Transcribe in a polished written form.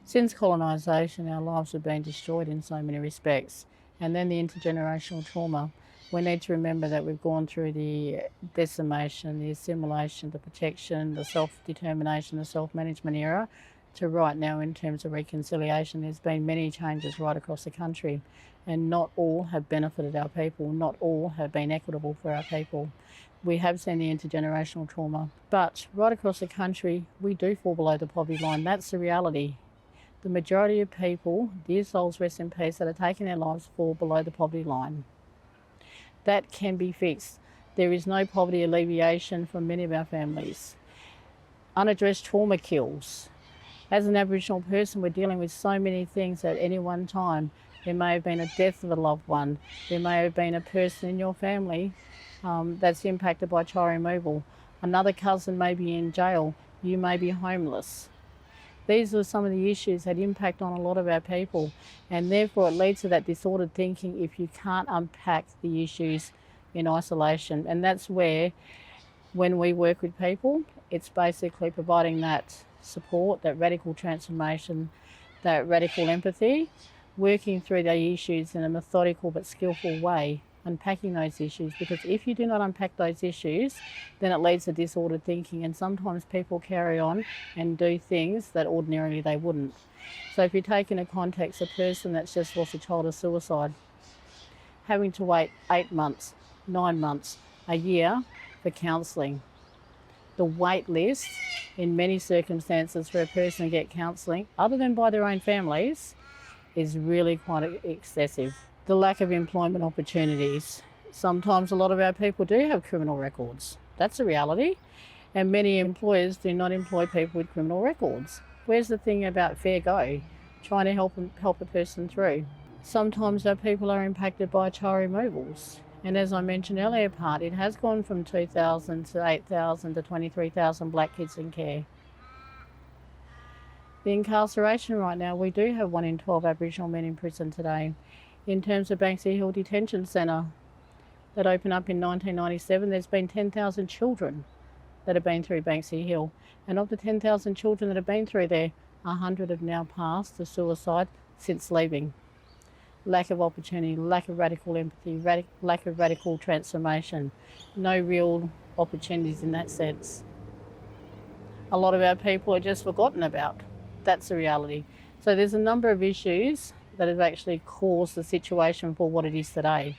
Since colonisation, our lives have been destroyed in so many respects. And then the intergenerational trauma. We need to remember that we've gone through the decimation, the assimilation, the protection, the self-determination, the self-management era to right now in terms of reconciliation. There's been many changes right across the country, and not all have benefited our people. Not all have been equitable for our people. We have seen the intergenerational trauma, but right across the country, we do fall below the poverty line. That's the reality. The majority of people, dear souls rest in peace, that are taking their lives fall below the poverty line. That can be fixed. There is no poverty alleviation from many of our families. Unaddressed trauma kills. As an Aboriginal person, we're dealing with so many things at any one time. There may have been a death of a loved one. There may have been a person in your family that's impacted by child removal. Another cousin may be in jail. You may be homeless. These are some of the issues that impact on a lot of our people, and therefore it leads to that disordered thinking if you can't unpack the issues in isolation. And that's where, when we work with people, it's basically providing that support, that radical transformation, that radical empathy, working through the issues in a methodical but skillful way, unpacking those issues, because if you do not unpack those issues, then it leads to disordered thinking, and sometimes people carry on and do things that ordinarily they wouldn't. So if you take into context a person that's just lost a child to suicide, having to wait 8 months, 9 months, a year for counselling. The wait list in many circumstances for a person to get counselling, other than by their own families, is really quite excessive. The lack of employment opportunities. Sometimes a lot of our people do have criminal records. That's a reality. And many employers do not employ people with criminal records. Where's the thing about fair go? Trying to help a person through. Sometimes our people are impacted by child removals. And as I mentioned earlier, it has gone from 2,000 to 8,000 to 23,000 black kids in care. The incarceration right now, we do have 1 in 12 Aboriginal men in prison today. In terms of Banksia Hill Detention Centre that opened up in 1997, there's been 10,000 children that have been through Banksia Hill. And of the 10,000 children that have been through there, 100 have now passed to suicide since leaving. Lack of opportunity, lack of radical empathy, lack of radical transformation. No real opportunities in that sense. A lot of our people are just forgotten about. That's the reality. So there's a number of issues that have actually caused the situation for what it is today.